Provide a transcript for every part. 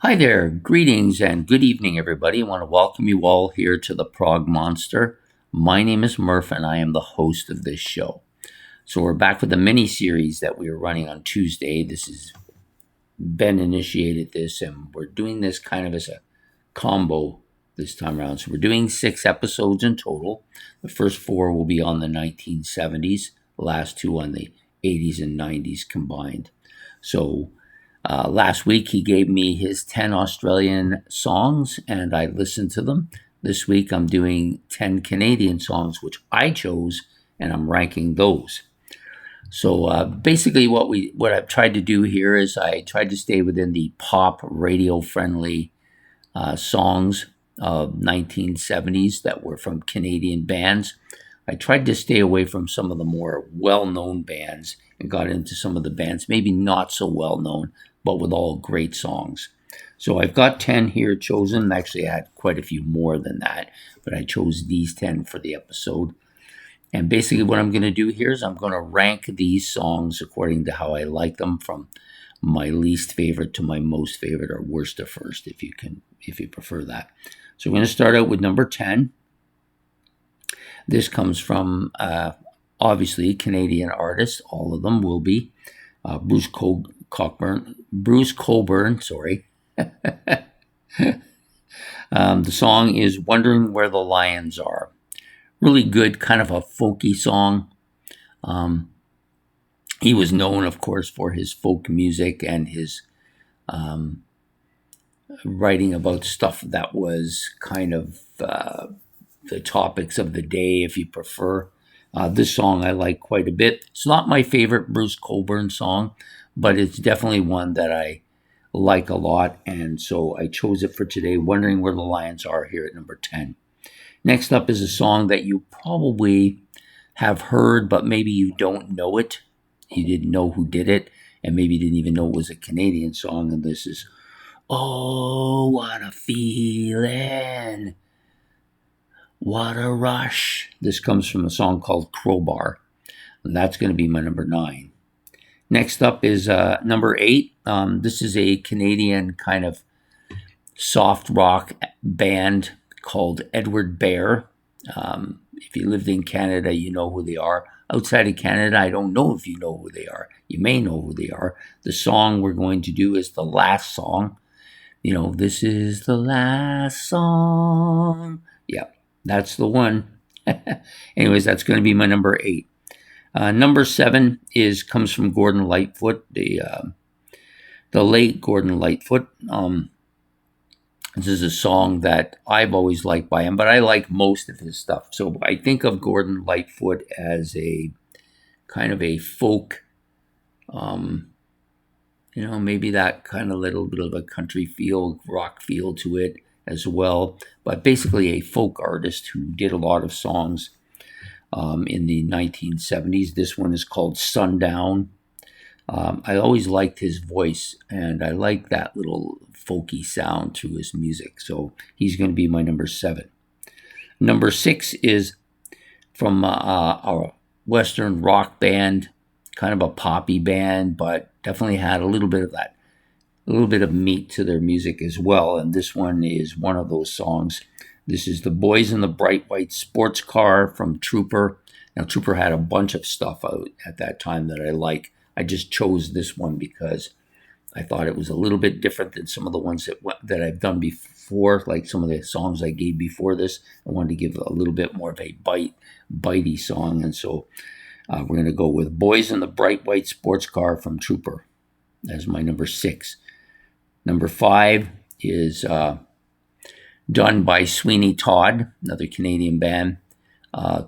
Hi there, greetings and good evening, everybody. I want to welcome you all here to the Prog Monster. My name is Murph, and I am the host of this show. So we're back with the mini series that we were running on Tuesday. This is Ben initiated this, and we're doing this kind of as a combo this time around. So we're doing 6 episodes in total. The first 4 will be on the 1970s, the last 2 on the 80s and 90s combined. So last week, he gave me his 10 Australian songs, and I listened to them. This week, I'm doing 10 Canadian songs, which I chose, and I'm ranking those. So basically, what I've tried to do here is I tried to stay within the pop radio friendly songs of 1970s that were from Canadian bands. I tried to stay away from some of the more well-known bands and got into some of the bands maybe not so well-known, but with all great songs. So I've got 10 here chosen. Actually, I had quite a few more than that, but I chose these 10 for the episode. And basically what I'm going to do here is I'm going to rank these songs according to how I like them, from my least favorite to my most favorite, or worst to first, if you prefer that. So we're going to start out with number 10. This comes from obviously Canadian artists. All of them will be Bruce Cockburn. Sorry. The song is "Wondering Where the Lions Are." Really good, kind of a folky song. He was known, of course, for his folk music and his writing about stuff that was kind of the topics of the day, if you prefer. This song I like quite a bit. It's not my favorite Bruce Cockburn song, but it's definitely one that I like a lot, and so I chose it for today, "Wondering Where the Lions Are," here at number 10. Next up is a song that you probably have heard, but maybe you don't know it. You didn't know who did it, and maybe you didn't even know it was a Canadian song, and this is "Oh, What a Feeling, What a Rush." This comes from a song called "Crowbar," and that's going to be my number 9. Next up is number 8. This is a Canadian kind of soft rock band called Edward Bear. If you lived in Canada, you know who they are. Outside of Canada, I don't know if you know who they are. You may know who they are. The song we're going to do is the last song. You know, this is the last song. Yeah, that's the one. Anyways, that's going to be my number 8. Number 7 comes from Gordon Lightfoot, the late Gordon Lightfoot. This is a song that I've always liked by him, but I like most of his stuff. So I think of Gordon Lightfoot as a kind of a folk, maybe that kind of little bit of a country feel, rock feel to it as well. But basically a folk artist who did a lot of songs in the 1970s. This one is called "Sundown." I always liked his voice, and I like that little folky sound to his music. So he's going to be my number 7. Number 6 is from our Western rock band, kind of a poppy band, but definitely had a little bit of meat to their music as well. And this one is one of those songs. This is "The Boys in the Bright White Sports Car" from Trooper. Now, Trooper had a bunch of stuff out at that time that I like. I just chose this one because I thought it was a little bit different than some of the ones that I've done before, like some of the songs I gave before this. I wanted to give a little bit more of a bitey song, and so we're going to go with "Boys in the Bright White Sports Car" from Trooper as my number 6. Number 5 is done by Sweeney Todd, another Canadian band,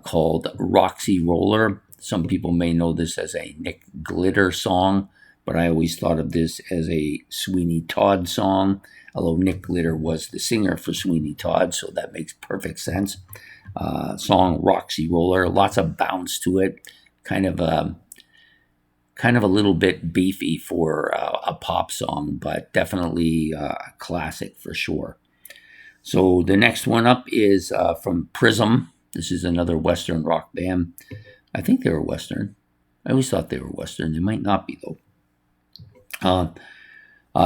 called "Roxy Roller." Some people may know this as a Nick Glitter song, but I always thought of this as a Sweeney Todd song, although Nick Glitter was the singer for Sweeney Todd, so that makes perfect sense. Song "Roxy Roller," lots of bounce to it, kind of a little bit beefy for a pop song, but definitely a classic for sure. So the next one up is from Prism. This is another Western rock band. I think they were Western. I always thought they were Western. They might not be, though.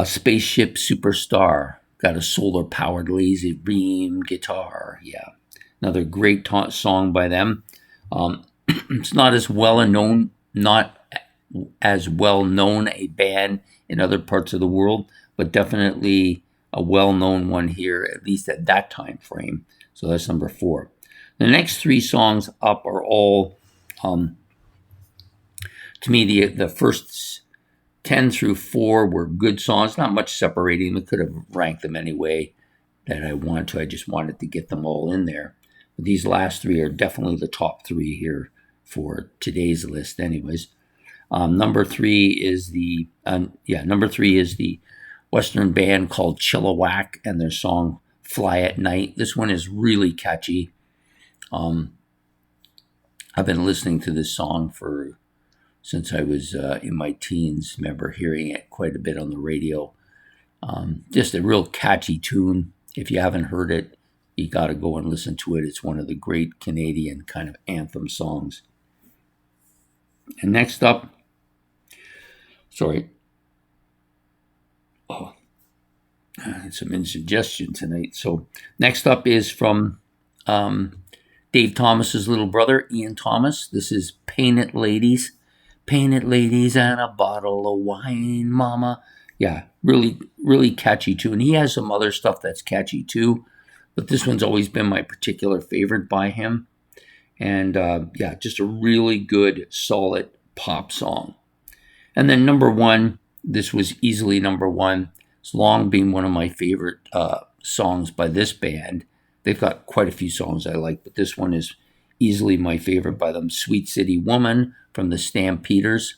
Spaceship Superstar. Got a solar-powered lazy beam guitar. Yeah, another great song by them. It's not as well known, not as well known a band in other parts of the world, but definitely a well-known one here, at least at that time frame. So that's number 4. The next 3 songs up are all, to me, the first 10 through 4 were good songs. Not much separating. I could have ranked them any way that I wanted to. I just wanted to get them all in there. But these last 3 are definitely the top 3 here for today's list, anyways. Number 3 is the Western band called Chilliwack and their song "Fly at Night." This one is really catchy. I've been listening to this song since I was in my teens. Remember hearing it quite a bit on the radio. Just a real catchy tune. If you haven't heard it, you got to go and listen to it. It's one of the great Canadian kind of anthem songs. And next up, some indigestion tonight. So next up is from Dave Thomas's little brother, Ian Thomas. This is Paint It Ladies. Paint it ladies and a bottle of wine, mama. Yeah, really, really catchy tune. He has some other stuff that's catchy too, but this one's always been my particular favorite by him. And just a really good, solid pop song. And then number 1, this was easily number 1. It's long been one of my favorite songs by this band. They've got quite a few songs I like, but this one is easily my favorite by them. Sweet City Woman from the Stampeders.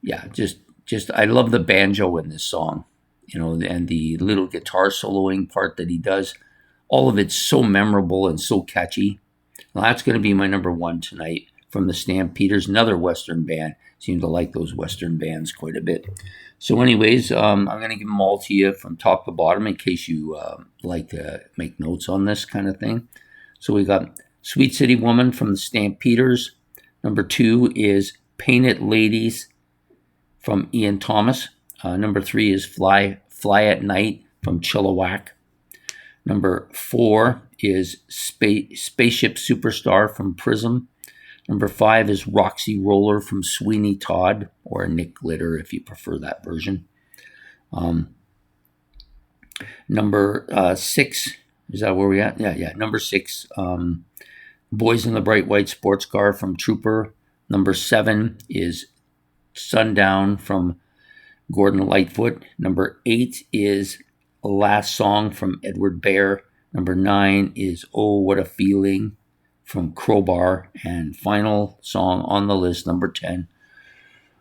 Yeah, just I love the banjo in this song, and the little guitar soloing part that he does. All of it's so memorable and so catchy. Well, that's going to be my number 1 tonight from the Stampeders, another Western band. Seem to like those Western bands quite a bit. So anyways, I'm going to give them all to you from top to bottom in case you like to make notes on this kind of thing. So we got Sweet City Woman from the Stampeders. Number 2 is Paint It Ladies from Ian Thomas. Number 3 is Fly at Night from Chilliwack. Number 4 is Spaceship Superstar from Prism. Number 5 is Roxy Roller from Sweeney Todd, or Nick Glitter if you prefer that version. Number 6, is that where we at? Yeah. Number 6, Boys in the Bright White Sports Car from Trooper. Number 7 is Sundown from Gordon Lightfoot. Number 8 is Last Song from Edward Bear. Number 9 is Oh What a Feeling from Crowbar. And final song on the list, number 10,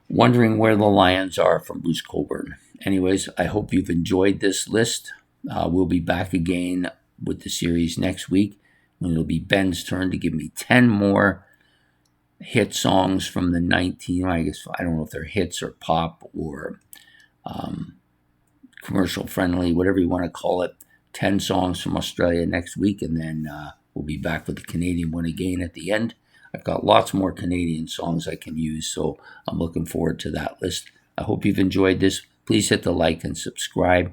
Wondering Where the Lions Are from Bruce Cockburn. Anyways, I hope you've enjoyed this list. We'll be back again with the series next week, when it'll be Ben's turn to give me 10 more hit songs from the I don't know if they're hits or pop or commercial friendly, whatever you want to call it. 10 songs from Australia next week, and then we'll be back with the Canadian one again at the end. I've got lots more Canadian songs I can use, so I'm looking forward to that list. I hope you've enjoyed this. Please hit the like and subscribe.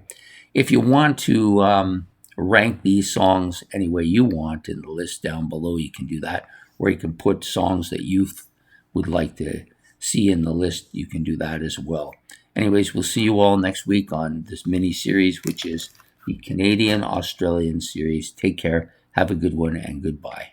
If you want to rank these songs any way you want in the list down below, you can do that. Or you can put songs that you would like to see in the list. You can do that as well. Anyways, we'll see you all next week on this mini series, which is the Canadian-Australian series. Take care, have a good one, and goodbye.